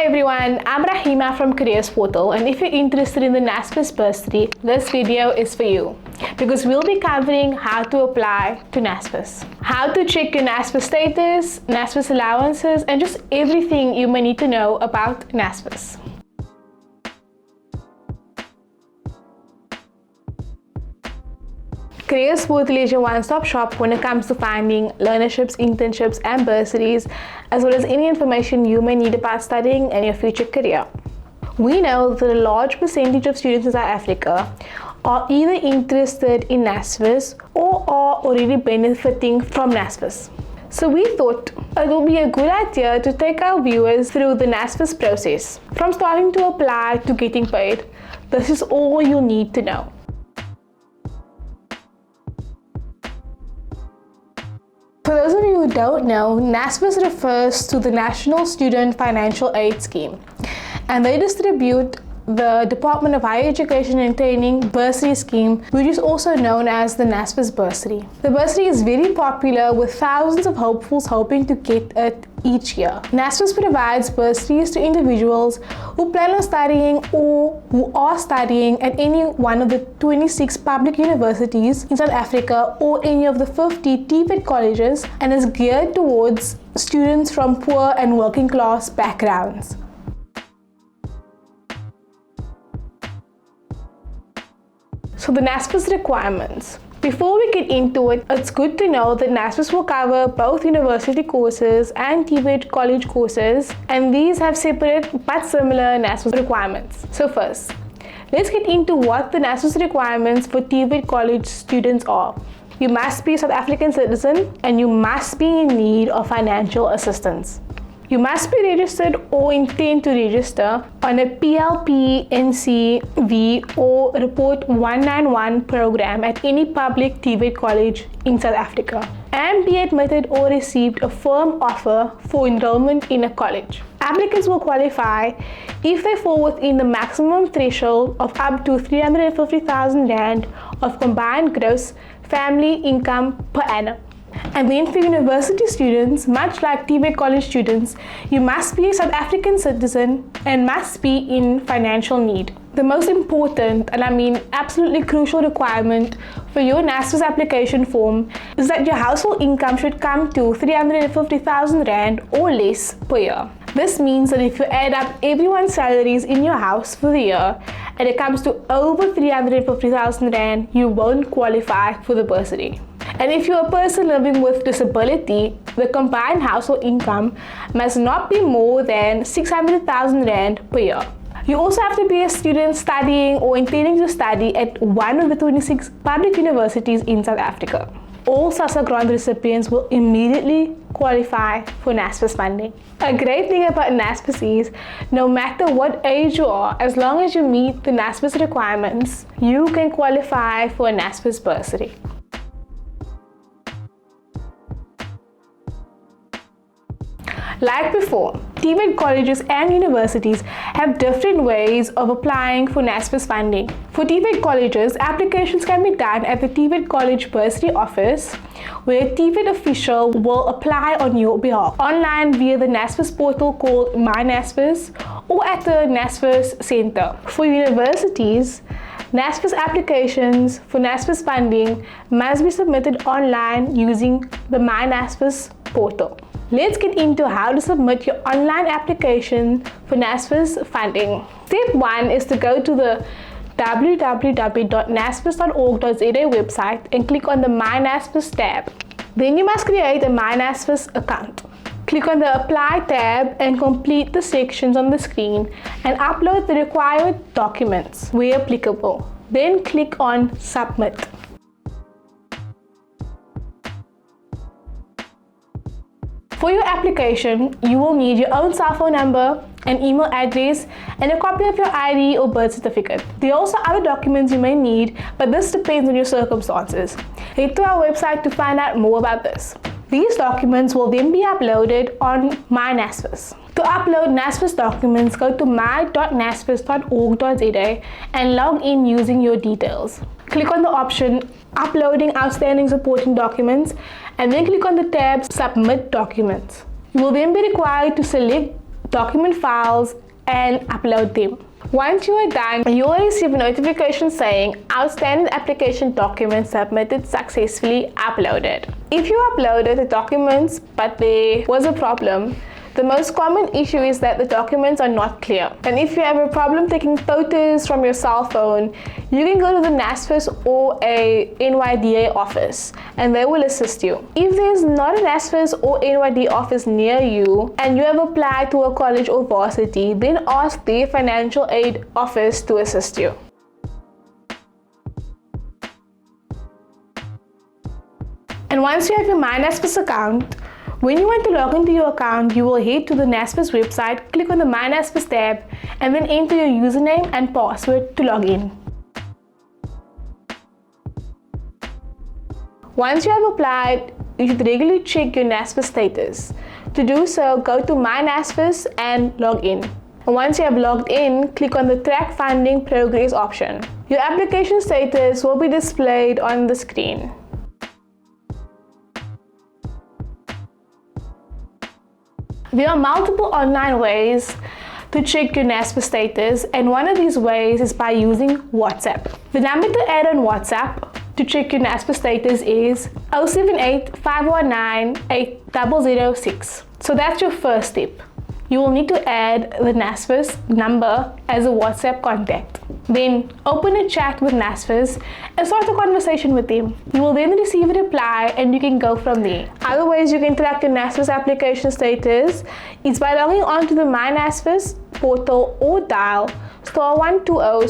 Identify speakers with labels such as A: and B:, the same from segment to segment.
A: Hi everyone, I'm Rahima from Careers Portal, and if you're interested in the NSFAS bursary, this video is for you because we'll be covering how to apply to NSFAS, how to check your NSFAS status, NSFAS allowances, and just everything you may need to know about NSFAS. Careers Portal is your one-stop shop when it comes to finding learnerships, internships, and bursaries, as well as any information you may need about studying and your future career. We know that a large percentage of students in South Africa are either interested in NSFAS or are already benefiting from NSFAS. So we thought it would be a good idea to take our viewers through the NSFAS process, from starting to apply to getting paid. This is all you need to know. For those of you who don't know, NSFAS refers to the National Student Financial Aid Scheme, and they distribute the Department of Higher Education and Training bursary scheme, which is also known as the NSFAS bursary. The bursary is very popular, with thousands of hopefuls hoping to get it each year. NSFAS provides bursaries to individuals who plan on studying or who are studying at any one of the 26 public universities in South Africa or any of the 50 TVET Colleges, and is geared towards students from poor and working class backgrounds. So the NSFAS requirements. Before we get into it, it's good to know that NSFAS will cover both university courses and TVET college courses, and these have separate but similar NSFAS requirements. So first, let's get into what the NSFAS requirements for TVET college students are. You must be a South African citizen and you must be in need of financial assistance. You must be registered or intend to register on a PLP, NCV or Report 191 program at any public TVET college in South Africa, and be admitted or received a firm offer for enrollment in a college. Applicants will qualify if they fall within the maximum threshold of up to 350,000 Rand of combined gross family income per annum. And then for university students, much like TVET college students, you must be a South African citizen and must be in financial need. The most important, and I mean absolutely crucial requirement for your NSFAS application form is that your household income should come to 350,000 Rand or less per year. This means that if you add up everyone's salaries in your house for the year and it comes to over 350,000 Rand, you won't qualify for the bursary. And if you're a person living with disability, the combined household income must not be more than 600,000 Rand per year. You also have to be a student studying or intending to study at one of the 26 public universities in South Africa. All SASSA grant recipients will immediately qualify for NSFAS funding. A great thing about NSFAS is, no matter what age you are, as long as you meet the NSFAS requirements, you can qualify for a NSFAS bursary. Like before, TVET colleges and universities have different ways of applying for NSFAS funding. For TVET colleges, applications can be done at the TVET College Bursary Office, where a TVET official will apply on your behalf, online via the NSFAS portal called My NSFAS, or at the NSFAS Center. For universities, NSFAS applications for NSFAS funding must be submitted online using the My NSFAS portal. Let's get into how to submit your online application for NSFAS funding. Step 1 is to go to the www.nsfas.org.za website and click on the My NSFAS tab. Then you must create a My NSFAS account. Click on the Apply tab and complete the sections on the screen and upload the required documents where applicable. Then click on Submit. For your application, you will need your own cell phone number, an email address, and a copy of your ID or birth certificate. There are also other documents you may need, but this depends on your circumstances. Head to our website to find out more about this. These documents will then be uploaded on My NSFAS. To upload NSFAS documents, go to my.nsfas.org.za and log in using your details. Click on the option Uploading Outstanding Supporting Documents and then click on the tab Submit Documents. You will then be required to select document files and upload them. Once you are done, you will receive a notification saying outstanding application documents submitted successfully uploaded. If you uploaded the documents but there was a problem, the most common issue is that the documents are not clear. And if you have a problem taking photos from your cell phone, you can go to the NSFAS or a NYDA office and they will assist you. If there is not a NSFAS or NYDA office near you and you have applied to a college or varsity, then ask their financial aid office to assist you. And once you have your My NSFAS account, when you want to log into your account, you will head to the NSFAS website, click on the My NSFAS tab, and then enter your username and password to log in. Once you have applied, you should regularly check your NSFAS status. To do so, go to My NSFAS and log in. And once you have logged in, click on the Track Funding Progress option. Your application status will be displayed on the screen. There are multiple online ways to check your NSFAS status, and one of these ways is by using WhatsApp. The number to add on WhatsApp to check your NSFAS status is 078 519 8006. So that's your first step. You will need to add the NSFAS number as a WhatsApp contact. Then open a chat with NSFAS and start a conversation with them. You will then receive a reply and you can go from there. Other ways you can track your NSFAS application status is by logging on to the My NSFAS portal or dial *120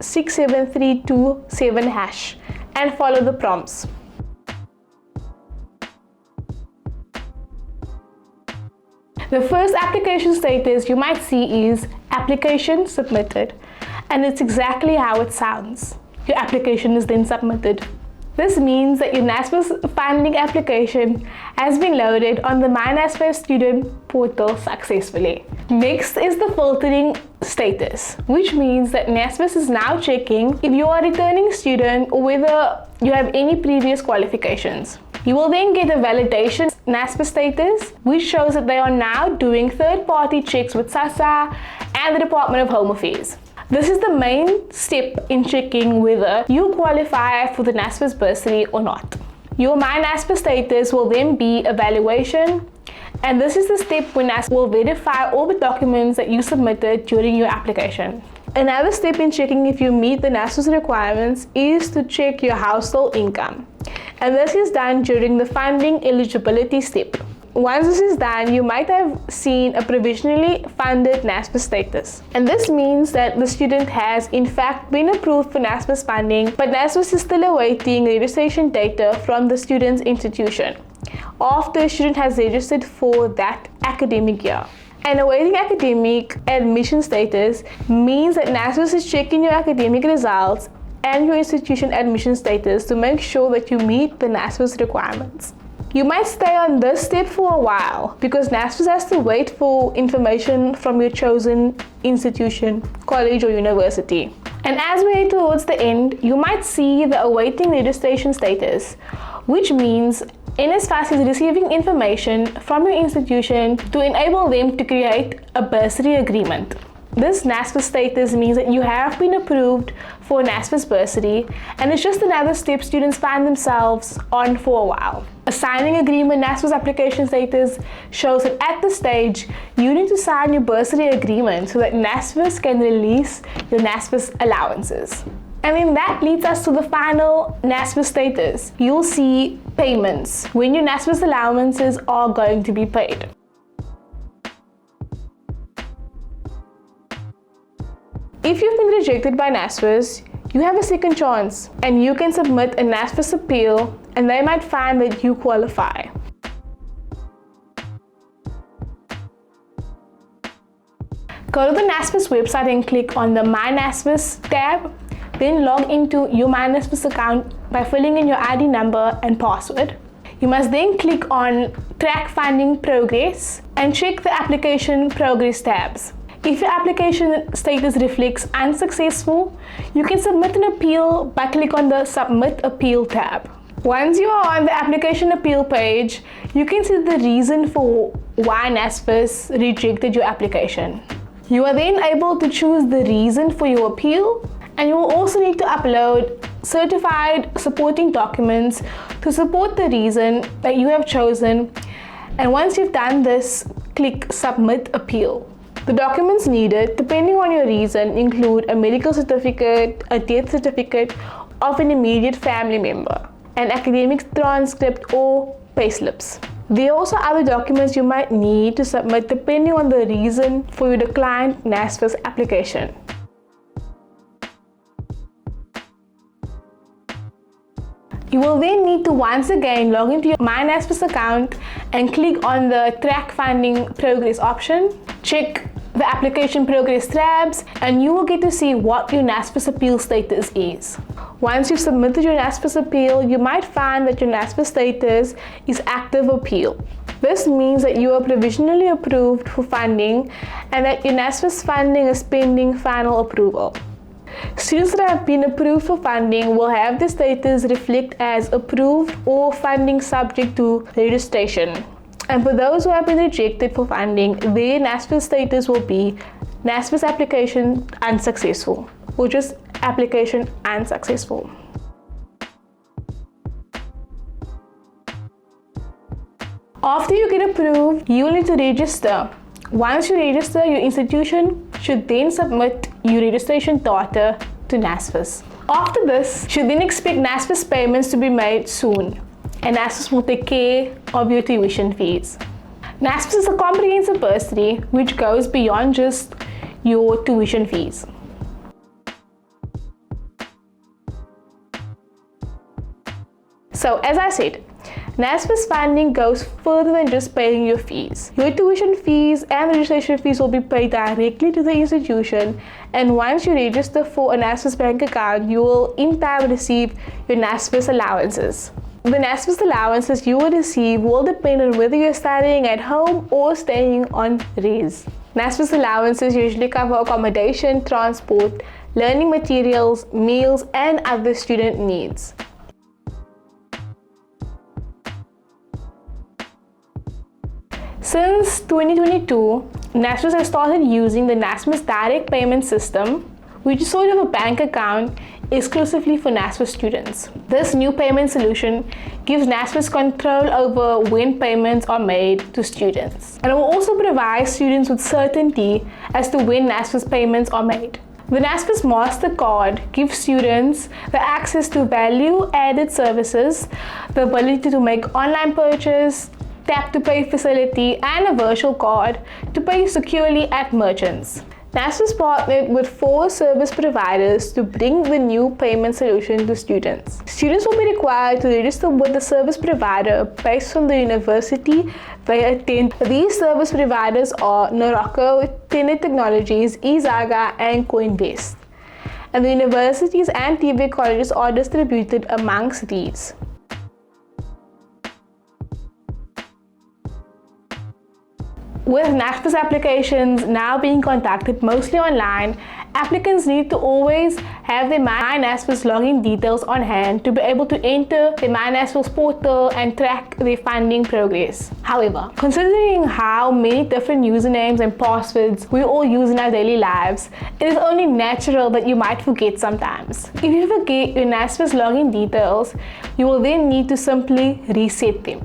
A: *67327# and follow the prompts. The first application status you might see is application submitted, and it's exactly how it sounds. Your application is then submitted. This means that your NSFAS funding application has been loaded on the My NSFAS student portal successfully. Next is the filtering status, which means that NSFAS is now checking if you are a returning student or whether you have any previous qualifications. You will then get a validation NSFAS status, which shows that they are now doing third-party checks with SASSA and the Department of Home Affairs. This is the main step in checking whether you qualify for the NSFAS bursary or not. Your My NSFAS status will then be evaluation, and this is the step when NSFAS will verify all the documents that you submitted during your application. Another step in checking if you meet the NSFAS requirements is to check your household income. And this is done during the funding eligibility step. Once this is done, you might have seen a provisionally funded NSFAS status. And this means that the student has in fact been approved for NSFAS funding, but NSFAS is still awaiting registration data from the student's institution after a student has registered for that academic year. And awaiting academic admission status means that NSFAS is checking your academic results and your institution admission status to make sure that you meet the NSFAS requirements. You might stay on this step for a while because NSFAS has to wait for information from your chosen institution, college or university. And as we head towards the end, you might see the awaiting registration status, which means NSFAS is receiving information from your institution to enable them to create a bursary agreement. This NSFAS status means that you have been approved for an NSFAS bursary, and it's just another step students find themselves on for a while. A signing agreement NSFAS application status shows that at this stage, you need to sign your bursary agreement so that NSFAS can release your NSFAS allowances. And then that leads us to the final NSFAS status. You'll see payments, when your NSFAS allowances are going to be paid. If you've been rejected by NSFAS, you have a second chance and you can submit a NSFAS appeal and they might find that you qualify. Go to the NSFAS website and click on the My NSFAS tab, then log into your My NSFAS account by filling in your ID number and password. You must then click on Track Funding Progress and check the Application Progress tabs. If your application status reflects unsuccessful, you can submit an appeal by clicking on the Submit Appeal tab. Once you are on the application appeal page, you can see the reason for why NSFAS rejected your application. You are then able to choose the reason for your appeal, and you will also need to upload certified supporting documents to support the reason that you have chosen. And once you've done this, click Submit Appeal. The documents needed, depending on your reason, include a medical certificate, a death certificate of an immediate family member, an academic transcript, or payslips. There are also other documents you might need to submit depending on the reason for your declined NSFAS application. You will then need to once again log into your My NSFAS account and click on the Track Funding Progress option. Check the application progress tabs and you will get to see what your NSFAS appeal status is. Once you've submitted your NSFAS appeal, you might find that your NSFAS status is active appeal. This means that you are provisionally approved for funding and that your NSFAS funding is pending final approval. Students that have been approved for funding will have their status reflect as approved or funding subject to registration. And for those who have been rejected for funding, their NSFAS status will be NSFAS application unsuccessful, or just application unsuccessful. After you get approved, you will need to register. Once you register, your institution should then submit your registration data to NSFAS. After this, you should then expect NSFAS payments to be made soon, and NSFAS will take care of your tuition fees. NSFAS is a comprehensive bursary which goes beyond just your tuition fees. So as I said, NSFAS funding goes further than just paying your fees. Your tuition fees and registration fees will be paid directly to the institution, and once you register for a NSFAS bank account, you will in time receive your NSFAS allowances. The NSFAS allowances you will receive will depend on whether you're studying at home or staying on res. NSFAS allowances usually cover accommodation, transport, learning materials, meals, and other student needs. Since 2022, NSFAS has started using the NSFAS direct payment system, which is sort of a bank account exclusively for NSFAS students. This new payment solution gives NSFAS control over when payments are made to students. And it will also provide students with certainty as to when NSFAS payments are made. The NSFAS MasterCard gives students the access to value-added services, the ability to make online purchase, tap-to-pay facility, and a virtual card to pay securely at merchants. NSFAS partnered with 4 service providers to bring the new payment solution to students. Students will be required to register with the service provider based on the university they attend. These service providers are Norocco, TVET Technologies, Izaga, and Coinvest. And the universities and TVET Colleges are distributed amongst these. With NSFAS applications now being conducted mostly online, applicants need to always have their My NSFAS login details on hand to be able to enter the My NSFAS portal and track their funding progress. However, considering how many different usernames and passwords we all use in our daily lives, it is only natural that you might forget sometimes. If you forget your NSFAS login details, you will then need to simply reset them.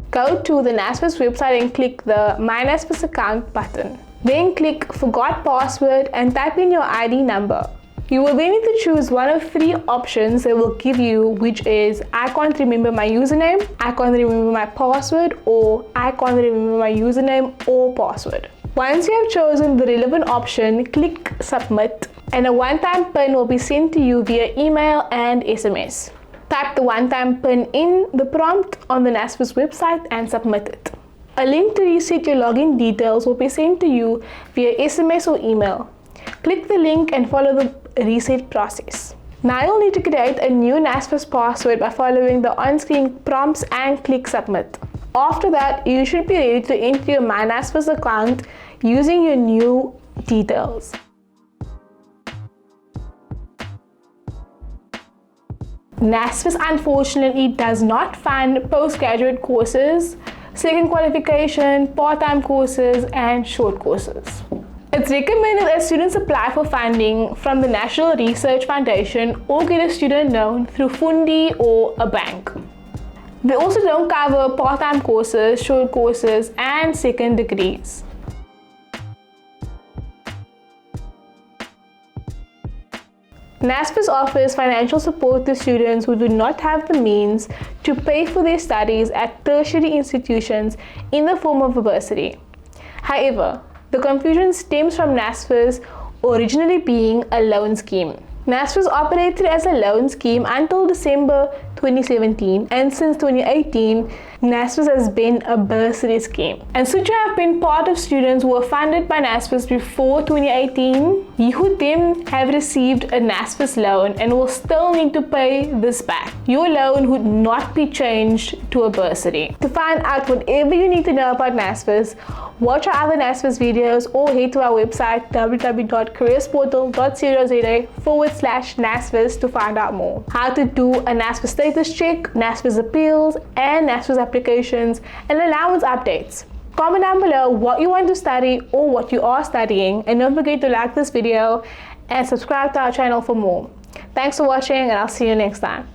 A: Go to the NSFAS website and click the My NSFAS account button. Then click Forgot Password and type in your ID number. You will then need to choose one of 3 options they will give you, which is I can't remember my username, I can't remember my password, or I can't remember my username or password. Once you have chosen the relevant option, click Submit, and a one-time PIN will be sent to you via email and SMS. Type the one-time PIN in the prompt on the NSFAS website and submit it. A link to reset your login details will be sent to you via SMS or email. Click the link and follow the reset process. Now you'll need to create a new NSFAS password by following the on-screen prompts and click Submit. After that, you should be ready to enter your My NSFAS account using your new details. NSFAS unfortunately does not fund postgraduate courses, second qualification, part-time courses, and short courses. It's recommended that students apply for funding from the National Research Foundation or get a student loan through Fundi or a bank. They also don't cover part-time courses, short courses, and second degrees. NSFAS offers financial support to students who do not have the means to pay for their studies at tertiary institutions in the form of a bursary. However, the confusion stems from NSFAS originally being a loan scheme. NSFAS operated as a loan scheme until December 2017, and since 2018, NSFAS has been a bursary scheme. And since you have been part of students who were funded by NSFAS before 2018, you would then have received a NSFAS loan and will still need to pay this back. Your loan would not be changed to a bursary. To find out whatever you need to know about NSFAS, watch our other NSFAS videos or head to our website www.careersportal.co.za/NSFAS to find out more. How to do a NSFAS status check, NSFAS appeals, and NSFAS applications and allowance updates. Comment down below what you want to study or what you are studying, and don't forget to like this video and subscribe to our channel for more. Thanks for watching, and I'll see you next time.